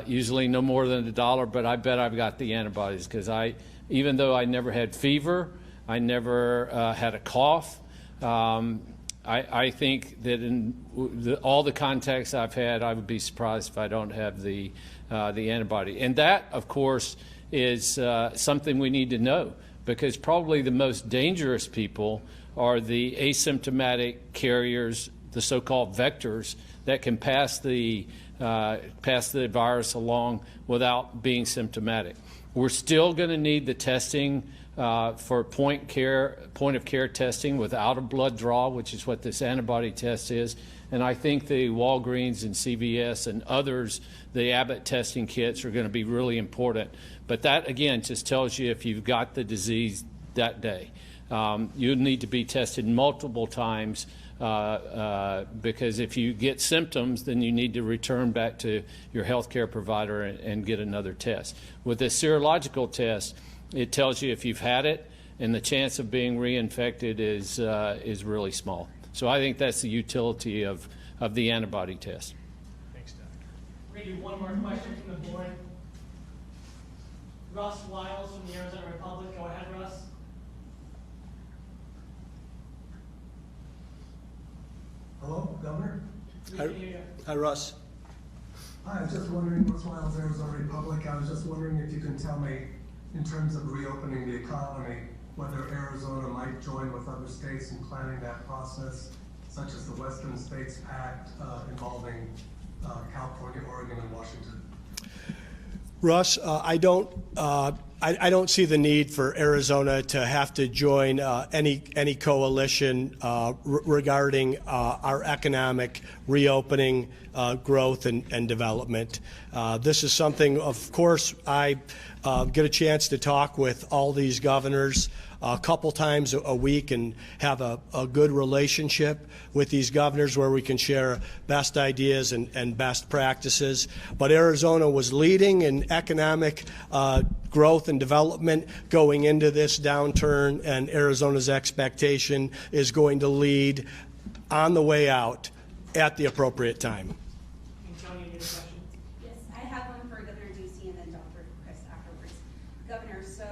usually no more than $1, but I bet I've got the antibodies, because even though I never had fever, I never had a cough. I think that in all the contacts I've had, I would be surprised if I don't have the antibody. And that, of course, is something we need to know, because probably the most dangerous people are the asymptomatic carriers, the so-called vectors, that can pass the virus along without being symptomatic. We're still going to need the testing for point of care testing without a blood draw, which is what this antibody test is. And I think the Walgreens and CVS and others, the Abbott testing kits, are going to be really important. But that, again, just tells you if you've got the disease that day. You need to be tested multiple times, because if you get symptoms, then you need to return back to your healthcare provider and get another test. With the serological test, it tells you if you've had it, and the chance of being reinfected is really small. So I think that's the utility of the antibody test. Thanks, Doc. We're going to do one more question from the board. Russ Wiles from the Arizona Republic. Go ahead, Russ. Hello, Governor? Hi, Russ. Hi, I was just wondering, Russ Wiles, Arizona Republic. I was just wondering if you can tell me, in terms of reopening the economy, whether Arizona might join with other states in planning that process, such as the Western States Pact involving California, Oregon, and Washington. Russ, I don't see the need for Arizona to have to join any coalition regarding our economic reopening, growth, and development. This is something, of course, I get a chance to talk with all these governors a couple times a week and have a good relationship with these governors where we can share best ideas and best practices. But Arizona was leading in economic growth and development going into this downturn, and Arizona's expectation is going to lead on the way out at the appropriate time. Tony, you have a question? Yes, I have one for Governor Ducey and then Dr. Chris afterwards. Governor, so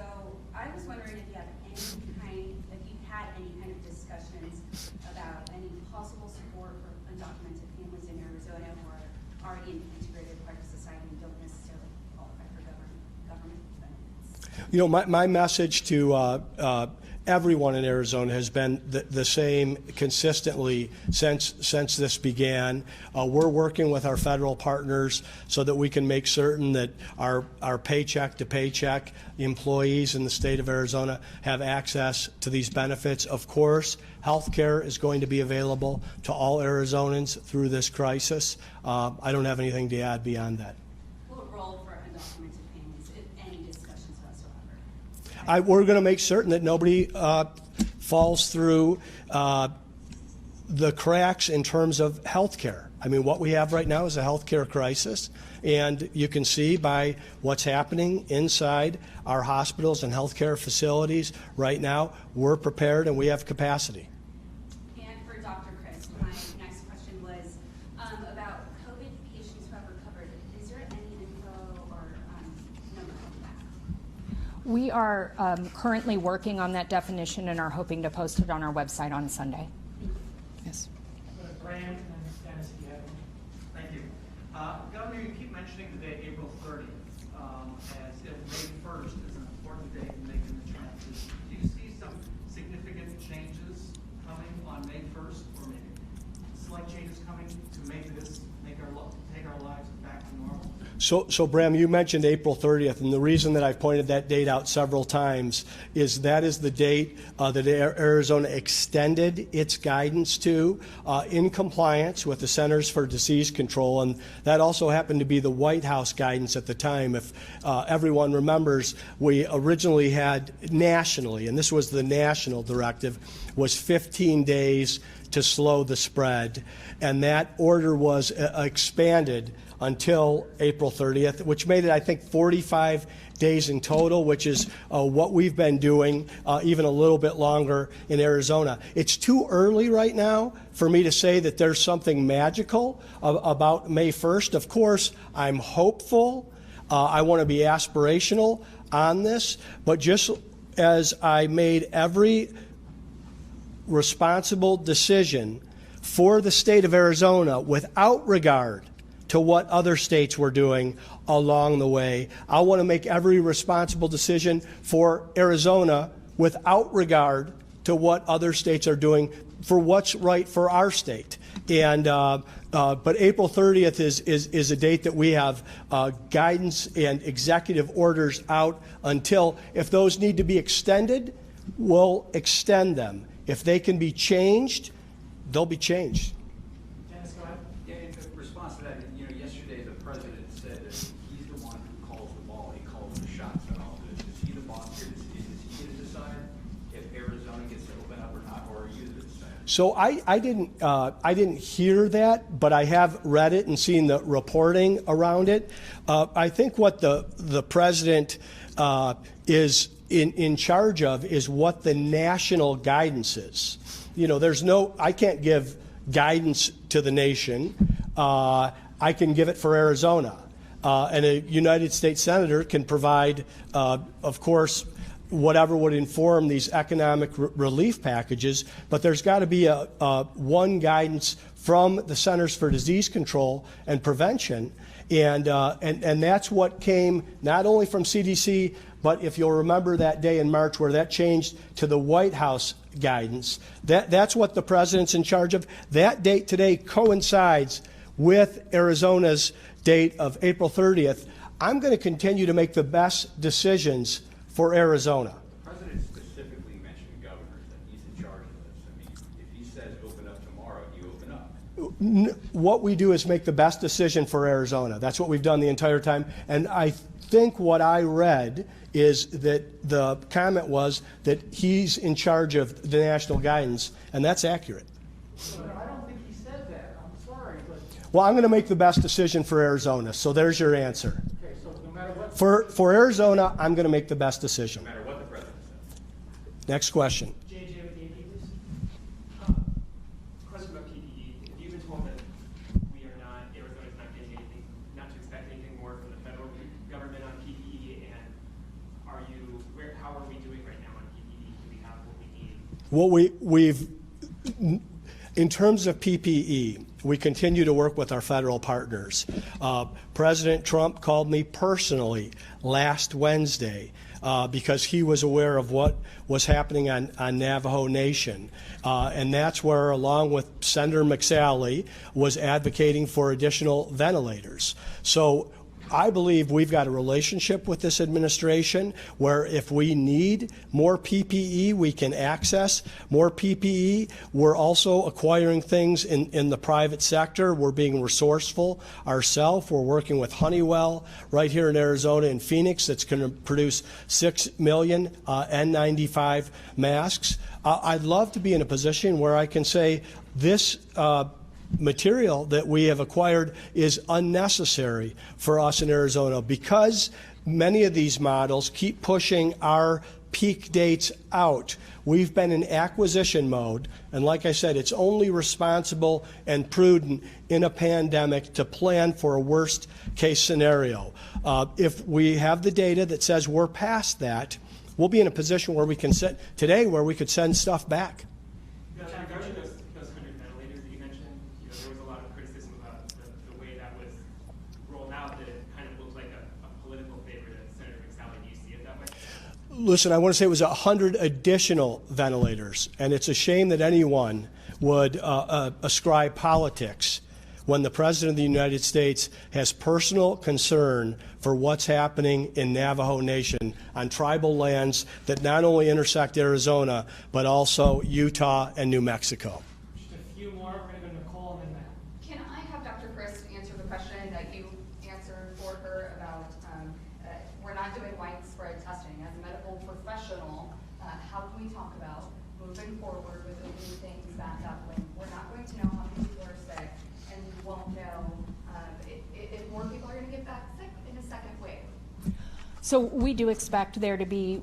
I was wondering if you've had any kind of discussions about any possible support for undocumented families in Arizona who are already in integrated part of society and don't necessarily qualify for government benefits. You know, my message to everyone in Arizona has been the same consistently since this began. We're working with our federal partners so that we can make certain that our paycheck to paycheck employees in the state of Arizona have access to these benefits. Of course, health care is going to be available to all Arizonans through this crisis. I don't have anything to add beyond that. What role for undocumented payments, if any discussions whatsoever? We're going to make certain that nobody falls through the cracks in terms of health care. I mean, what we have right now is a health care crisis, and you can see by what's happening inside our hospitals and health care facilities right now, we're prepared and we have capacity. And for Dr. Chris, my next question was about COVID patients who have recovered. Is there any info or number on that? We are currently working on that definition and are hoping to post it on our website on Sunday. Yes. Brand and Dennis, if you have any. Thank you. Governor, you keep mentioning the day April 30th as if May 1st is an important date in making the transition. Do you see some significant changes coming on May 1st, or maybe slight changes coming to make our lives back to normal? So Bram, you mentioned April 30th, and the reason that I've pointed that date out several times is that is the date that Arizona extended its guidance to in compliance with the Centers for Disease Control, and that also happened to be the White House guidance at the time. If everyone remembers, we originally had nationally, and this was the national directive, was 15 days to slow the spread, and that order was expanded until April 30th, which made it, I think, 45 days in total, which is what we've been doing even a little bit longer in Arizona. It's too early right now for me to say that there's something magical about May 1st. Of course, I'm hopeful. I want to be aspirational on this, but just as I made every responsible decision for the state of Arizona without regard to what other states were doing along the way, I want to make every responsible decision for Arizona without regard to what other states are doing for what's right for our state. And but April 30th is a date that we have guidance and executive orders out until. If those need to be extended, we'll extend them. If they can be changed, they'll be changed. Dennis, go ahead. Yeah, in response to that, yesterday the president said that he's the one who calls the ball. He calls the shots on all this. Is he the boss here? Is he going to decide if Arizona gets to open up or not, or are you the decider? So I didn't hear that, but I have read it and seen the reporting around it. I think what the president is in charge of is what the national guidance is. I can't give guidance to the nation. I can give it for Arizona. And a United States Senator can provide, of course, whatever would inform these economic relief packages, but there's got to be one guidance from the Centers for Disease Control and Prevention, and that's what came not only from CDC, but if you'll remember that day in March where that changed to the White House guidance, that's what the president's in charge of. That date today coincides with Arizona's date of April 30th. I'm going to continue to make the best decisions for Arizona. The president specifically mentioned governors, that he's in charge of this. I mean, if he says open up tomorrow, do you open up? What we do is make the best decision for Arizona. That's what we've done the entire time. And I think what I read is that the comment was that he's in charge of the national guidance, and that's accurate. I don't think he said that. I'm sorry, but. Well, I'm going to make the best decision for Arizona, so there's your answer. Okay, so no matter what. For Arizona, I'm going to make the best decision. No matter what the president says. Next question. JJ with the AP, please. Question about PPE. If you've been told that Arizona's not getting anything, not to expect anything more from the federal government on PPE, and how are we doing right now on PPE? Do we have what we need? Well, we've In terms of PPE, we continue to work with our federal partners. President Trump called me personally last Wednesday because he was aware of what was happening on Navajo Nation. And that's where, along with Senator McSally, was advocating for additional ventilators. So I believe we've got a relationship with this administration where if we need more PPE, we can access more PPE. We're also acquiring things in the private sector. We're being resourceful ourselves. We're working with Honeywell right here in Arizona and Phoenix that's going to produce 6 million N95 masks. I'd love to be in a position where I can say this material that we have acquired is unnecessary for us in Arizona because many of these models keep pushing our peak dates out. We've been in acquisition mode, and like I said, it's only responsible and prudent in a pandemic to plan for a worst case scenario. If we have the data that says we're past that, we'll be in a position where we can today where we could send stuff back. Those 100 ventilators that you mentioned, there was a lot of criticism about the way that was rolled out, that it kind of looked like a political favor to Senator McSally. Do you see it that way? Listen, I want to say it was 100 additional ventilators, and it's a shame that anyone would ascribe politics when the President of the United States has personal concern for what's happening in Navajo Nation on tribal lands that not only intersect Arizona, but also Utah and New Mexico. Just a few more. We're going to go to Nicole and then Matt. Can I have Dr. Chris answer the question that you answered for her about we're not doing widespread testing? As a medical professional, how can we talk about moving forward with opening things back up when we're not going to know how many people are sick and we won't know if more people are going to get back sick in a second wave? So we do expect there to be,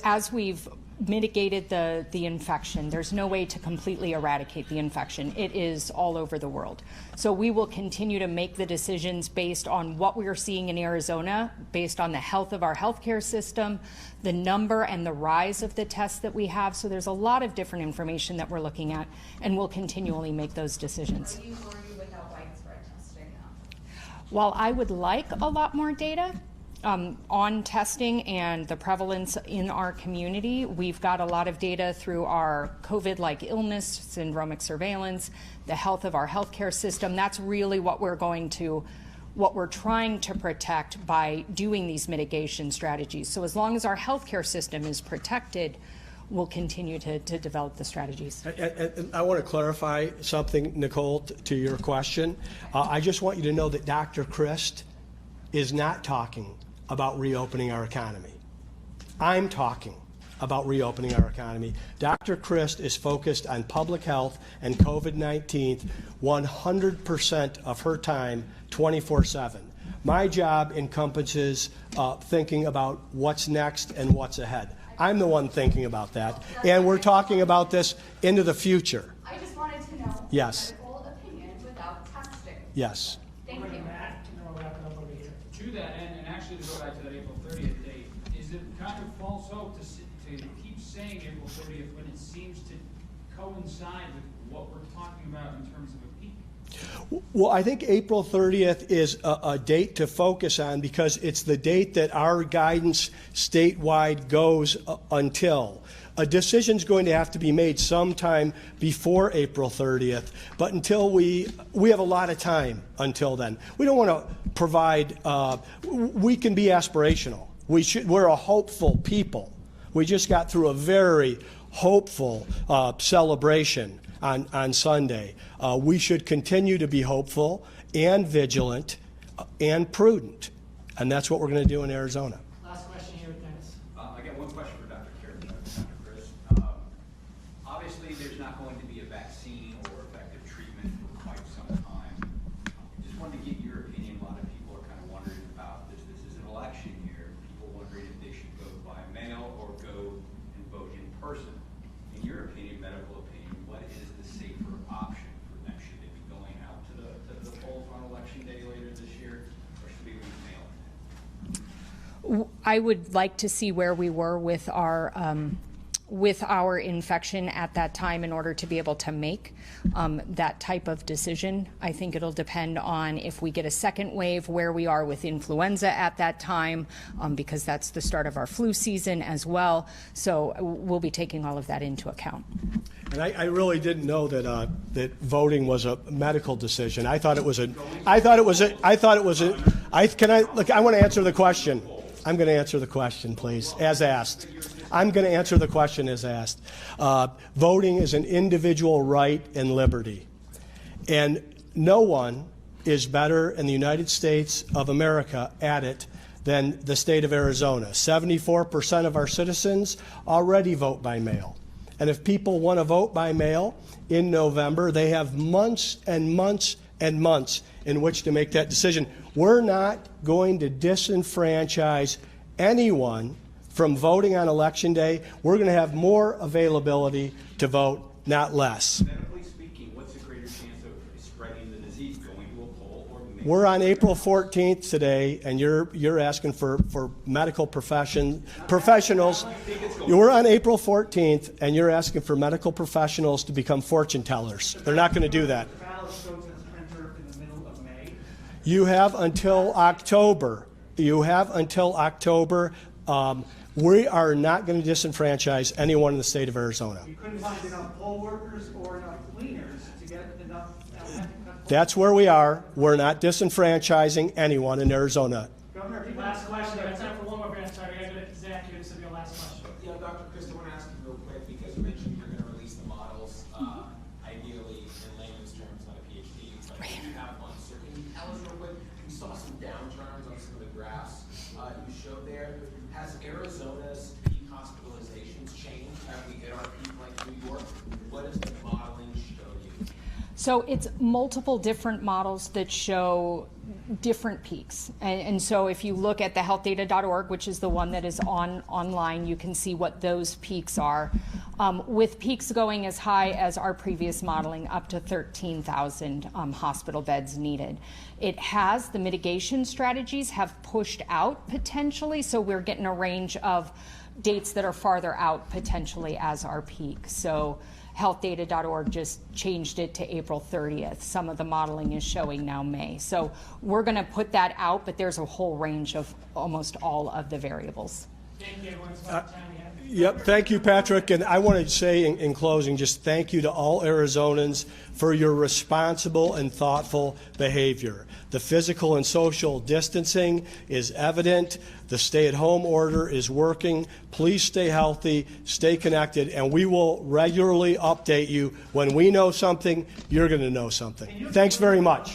as we've mitigated the infection, there's no way to completely eradicate the infection. It is all over the world. So we will continue to make the decisions based on what we are seeing in Arizona, based on the health of our healthcare system, the number and the rise of the tests that we have. So there's a lot of different information that we're looking at, and we'll continually make those decisions. Are you worried without widespread testing now? While I would like a lot more data on testing and the prevalence in our community, we've got a lot of data through our COVID-like illness, syndromic surveillance, the health of our healthcare system. That's really what we're trying to protect by doing these mitigation strategies. So as long as our healthcare system is protected, we'll continue to develop the strategies. And I want to clarify something, Nicole, to your question. I just want you to know that Dr. Christ is not talking about reopening our economy. I'm talking about reopening our economy. Dr. Christ is focused on public health and COVID-19 100% of her time, 24/7. My job encompasses thinking about what's next and what's ahead. I'm the one thinking about that, and we're talking about this into the future. I just wanted to know Yes. medical opinion without testing. Yes. Thank you. Matt, and then we'll wrap it up over here. To that end, and actually to go back to that April 30th date, is it kind of false hope to keep saying April 30th when it seems to coincide with what we're talking about in terms of a peak? Well, I think April 30th is a date to focus on because it's the date that our guidance statewide goes until. A decision's going to have to be made sometime before April 30th, but until we have a lot of time until then. We don't want to provide, we can be aspirational. We're a hopeful people. We just got through a very hopeful celebration on Sunday. We should continue to be hopeful and vigilant and prudent, and that's what we're going to do in Arizona. Last question here with Dennis. I got one question for Dr. Kerr and Dr. Chris. Obviously, there's not going to be a vaccine or effective treatment for quite some time. Just wanted to get your opinion. A lot of people are kind of wondering about this. This is an election year. People wondering if they should vote by mail or go and vote in person. In your opinion, medical opinion, what is the safer option for them? Should they be going out to the polls on election day later this year, or should we leave mail? I would like to see where we were with our with our infection at that time in order to be able to make that type of decision. I think it'll depend on if we get a second wave, where we are with influenza at that time, because that's the start of our flu season as well. So we'll be taking all of that into account. And I really didn't know that that voting was a medical decision. I thought it was a. I want to answer the question. I'm going to answer the question, please, as asked. I'm going to answer the question as asked. Voting is an individual right and liberty. And no one is better in the United States of America at it than the state of Arizona. 74% of our citizens already vote by mail. And if people want to vote by mail in November, they have months and months and months in which to make that decision. We're not going to disenfranchise anyone from voting on Election Day. We're going to have more availability to vote, not less. Medically speaking, what's the greater chance of spreading the disease, going to a poll or making? We're on April 14th today, and you're asking for medical professionals. We're on April 14th, and you're asking for medical professionals to become fortune tellers. They're not going to do that. You have until October. You have until October. We are not going to disenfranchise anyone in the state of Arizona. You couldn't find enough poll workers or enough cleaners to get enough. That's where we are. We're not disenfranchising anyone in Arizona. Governor, last question. I have time for one more. I'm sorry. I got to go to Zach here. This will be your last question. Yeah, Dr. Chris, I want to ask you real quick because you mentioned you're going to release the models, ideally in layman's terms, not a PhD, but you have one. So can you tell us real quick? We saw some downturns on some of the graphs you showed there. Has Arizona's peak hospitalizations changed? Have we hit our peak like New York? What does the modeling show you? So it's multiple different models that show different peaks. And so if you look at the healthdata.org, which is the one that is online, you can see what those peaks are. With peaks going as high as our previous modeling, up to 13,000 hospital beds needed. The mitigation strategies have pushed out potentially, so we're getting a range of dates that are farther out potentially as our peak. So healthdata.org just changed it to April 30th. Some of the modeling is showing now May. So we're going to put that out, but there's a whole range of almost all of the variables. Thank you, everyone. It's about time we have. Yep, thank you, Patrick. And I want to say in closing, just thank you to all Arizonans for your responsible and thoughtful behavior. The physical and social distancing is evident. The stay-at-home order is working. Please stay healthy, stay connected, and we will regularly update you. When we know something, you're going to know something. Thanks very much.